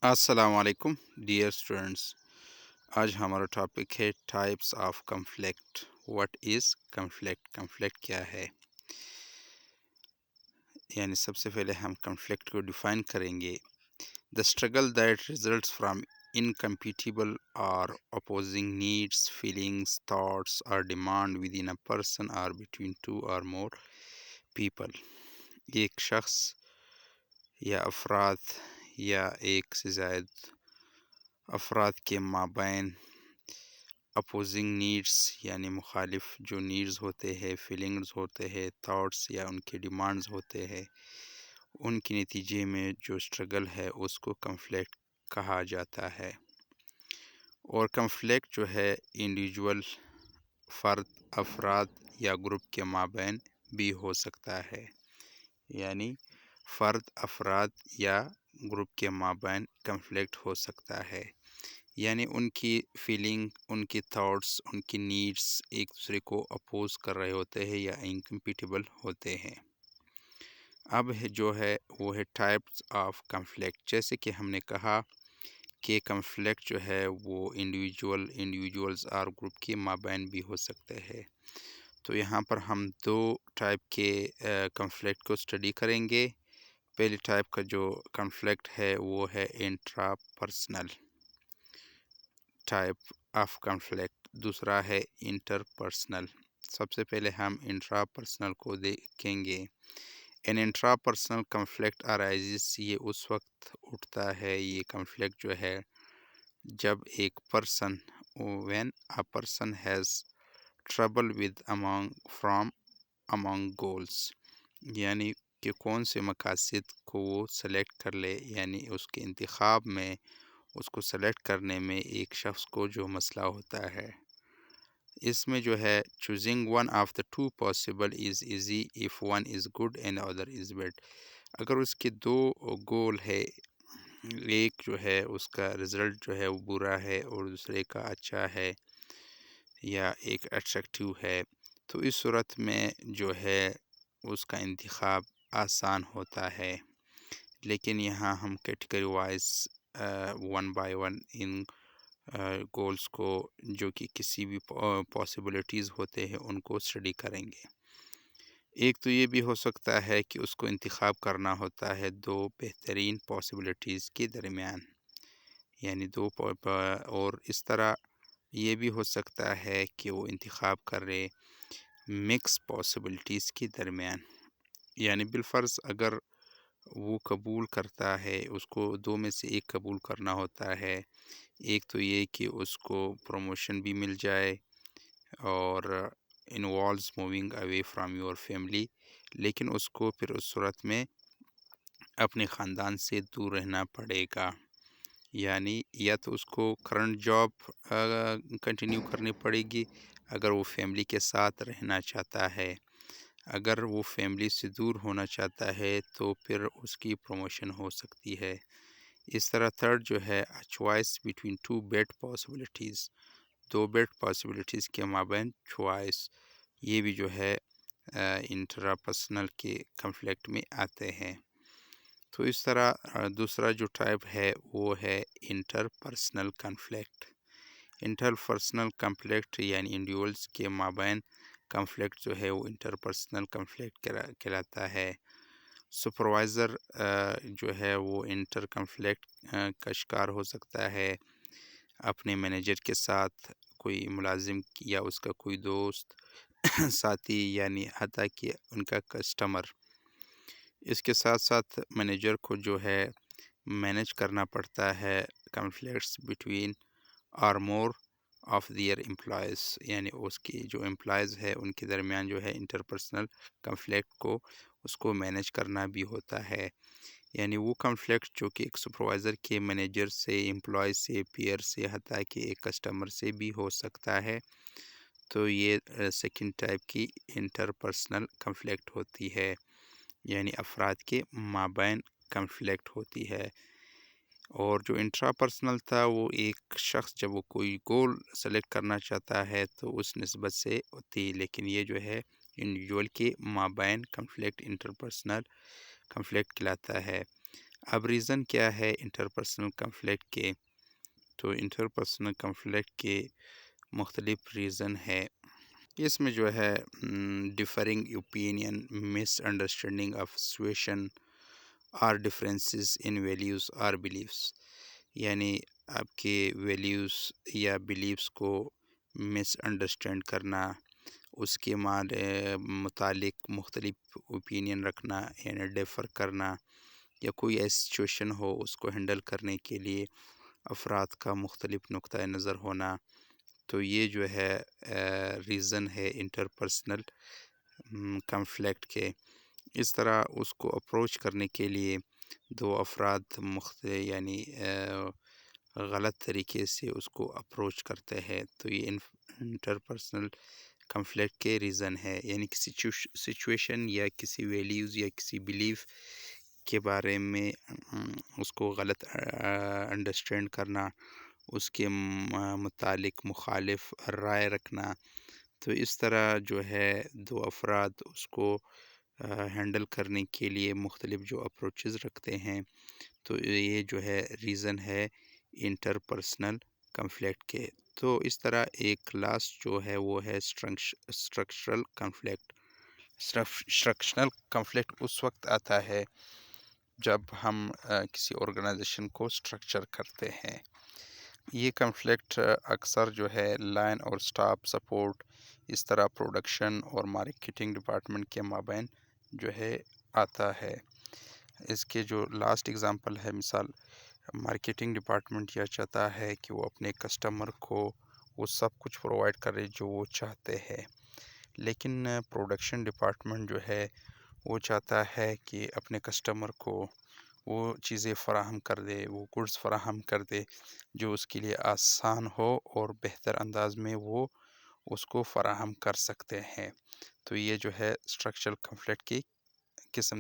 السلام علیکم dear students. آج ہمارا ٹاپک ہے types of conflict. What is conflict? Conflict کیا ہے؟ یعنی سب سے پہلے ہم کنفلکٹ کو ڈیفائن کریں گے. The struggle that results from incompatible or opposing needs, feelings, thoughts or demand within a person or between two or more people. ایک شخص یا افراد یا ایک سے زائد افراد کے مابین اپوزنگ نیڈس یعنی مخالف جو نیڈز ہوتے ہیں، فیلنگز ہوتے ہیں، تھاٹس یا ان کے ڈیمانڈز ہوتے ہیں، ان کے نتیجے میں جو اسٹرگل ہے اس کو کنفلکٹ کہا جاتا ہے. اور کنفلکٹ جو ہے انڈیویجول، فرد، افراد یا گروپ کے مابین بھی ہو سکتا ہے. یعنی فرد، افراد یا گروپ کے مابین کنفلکٹ ہو سکتا ہے. یعنی ان کی فیلنگ، ان کی تھاٹس، ان کی نیڈس ایک دوسرے کو اپوز کر رہے ہوتے ہیں یا انکمپیٹیبل ہوتے ہیں. اب جو ہے وہ ہے ٹائپس آف کنفلکٹ. جیسے کہ ہم نے کہا کہ کنفلکٹ جو ہے وہ انڈیویجولز اور گروپ کے مابین بھی ہو سکتے ہیں. تو یہاں پر ہم دو ٹائپ کے کنفلکٹ کو اسٹڈی کریں گے. پہلی ٹائپ کا جو کنفلکٹ ہے وہ ہے intra personal type of conflict, دوسرا ہے انٹر پرسنل. سب سے پہلے ہم انٹرا پرسنل کو دیکھیں گے. ان انٹرا پرسنل کنفلکٹ ارائزز، یہ اس وقت اٹھتا ہے، یہ کنفلکٹ جو ہے جب ایک person when a person has trouble with among goals، یعنی کہ کون سے مقاصد کو وہ سلیکٹ کر لے، یعنی اس کے انتخاب میں اس کو سلیکٹ کرنے میں ایک شخص کو جو مسئلہ ہوتا ہے. اس میں جو ہے choosing one of the two possible is easy if one is good and other is bad. اگر اس کے دو گول ہے، ایک جو ہے اس کا رزلٹ جو ہے وہ برا ہے اور دوسرے کا اچھا ہے یا ایک اٹریکٹیو ہے، تو اس صورت میں جو ہے اس کا انتخاب آسان ہوتا ہے. لیکن یہاں ہم category wise one by one in goals کو جو کہ کسی بھی پاسبلٹیز ہوتے ہیں ان کو اسٹڈی کریں گے. ایک تو یہ بھی ہو سکتا ہے کہ اس کو انتخاب کرنا ہوتا ہے دو بہترین پاسبلٹیز کے درمیان، یعنی اور اس طرح یہ بھی ہو سکتا ہے کہ وہ انتخاب کر رہے مکس پاسبلٹیز کے درمیان. یعنی بالفرض اگر وہ قبول کرتا ہے، اس کو دو میں سے ایک قبول کرنا ہوتا ہے. ایک تو یہ کہ اس کو پروموشن بھی مل جائے اور involves moving away from your family, لیکن اس کو پھر اس صورت میں اپنے خاندان سے دور رہنا پڑے گا. یعنی یا تو اس کو کرنٹ جاب کنٹینیو کرنی پڑے گی اگر وہ فیملی کے ساتھ رہنا چاہتا ہے. اگر وہ فیملی سے دور ہونا چاہتا ہے تو پھر اس کی پروموشن ہو سکتی ہے. اس طرح تھرڈ جو ہے choice between two bad possibilities, دو بیڈ پاسبلٹیز کے مابین چوائس، یہ بھی جو ہے انٹرا پرسنل کے کنفلکٹ میں آتے ہیں. تو اس طرح دوسرا جو ٹائپ ہے وہ ہے interpersonal conflict. Interpersonal conflict یعنی انڈیویجولز کے مابین کنفلکٹ جو ہے وہ انٹر پرسنل کنفلکٹ کہلاتا ہے. سپروائزر جو ہے وہ انٹر کنفلکٹ کا شکار ہو سکتا ہے اپنے مینیجر کے ساتھ، کوئی ملازم یا اس کا کوئی دوست ساتھی، یعنی حتیٰ کہ ان کا کسٹمر. اس کے ساتھ ساتھ مینیجر کو جو ہے مینیج کرنا پڑتا ہے کنفلکٹس بٹوین اور مور آف دیئر امپلائیز، یعنی اس کی جو امپلائیز ہے ان کے درمیان جو ہے انٹر پرسنل کنفلکٹ کو اس کو مینیج کرنا بھی ہوتا ہے. یعنی وہ کنفلکٹ جو کہ ایک سپروائزر کے مینیجر سے، امپلائی سے، پیئر سے، حتیٰ کہ ایک کسٹمر سے بھی ہو سکتا ہے. تو یہ سیکنڈ ٹائپ کی انٹر پرسنل کنفلکٹ ہوتی ہے، یعنی افراد کے مابین کنفلکٹ ہوتی ہے. اور جو انٹرا پرسنل تھا وہ ایک شخص جب وہ کوئی گول سلیکٹ کرنا چاہتا ہے تو اس نسبت سے ہوتی، لیکن یہ جو ہے انڈیویجول کے مابین کنفلکٹ انٹر پرسنل کنفلکٹ کہلاتا ہے. اب ریزن کیا ہے انٹرپرسنل کنفلکٹ کے؟ تو انٹرپرسنل کنفلکٹ کے مختلف ریزن ہے۔ اس میں جو ہے differing opinion, miss understanding of situation اور ڈفرینسز ان ویلیوز اور بلیفس، یعنی آپ کے ویلیوز یا بلیفس کو مس انڈرسٹینڈ کرنا، اس کے متعلق مختلف اوپینین رکھنا، یعنی ڈیفر کرنا، یا کوئی ایسی سچویشن ہو اس کو ہینڈل کرنے کے لیے افراد کا مختلف نقطۂ نظر ہونا، تو یہ جو ہے ریزن ہے انٹرپرسنل کنفلکٹ کے۔ اس طرح اس کو اپروچ کرنے کے لیے دو افراد یعنی غلط طریقے سے اس کو اپروچ کرتے ہیں، تو یہ انٹرپرسنل کنفلکٹ کے ریزن ہے، یعنی کسی سچویشن یا کسی ویلیوز یا کسی بلیف کے بارے میں اس کو غلط انڈرسٹینڈ کرنا، اس کے متعلق مخالف رائے رکھنا، تو اس طرح جو ہے دو افراد اس کو ہینڈل کرنے کے لیے مختلف جو اپروچز رکھتے ہیں، تو یہ جو ہے ریزن ہے انٹرپرسنل کنفلکٹ کے۔ تو اس طرح ایک لاسٹ جو ہے وہ ہے اسٹرکچرل کنفلکٹ۔ اسٹرکچرل کنفلکٹ اس وقت آتا ہے جب ہم کسی آرگنائزیشن کو اسٹرکچر کرتے ہیں۔ یہ کنفلکٹ اکثر جو ہے لائن اور سٹاف سپورٹ، اس طرح پروڈکشن اور مارکیٹنگ ڈپارٹمنٹ کے مابین جو ہے آتا ہے۔ اس کے جو لاسٹ اگزامپل ہے، مثال مارکیٹنگ ڈپارٹمنٹ یہ چاہتا ہے کہ وہ اپنے کسٹمر کو وہ سب کچھ پرووائڈ کرے جو وہ چاہتے ہیں، لیکن پروڈکشن ڈپارٹمنٹ جو ہے وہ چاہتا ہے کہ اپنے کسٹمر کو وہ چیزیں فراہم کر دے، وہ گڈس فراہم کر دے جو اس کے لیے آسان ہو اور بہتر انداز میں وہ اس کو فراہم کر سکتے ہیں۔ تو یہ جو ہے اسٹرکچرل کنفلکٹ کی قسم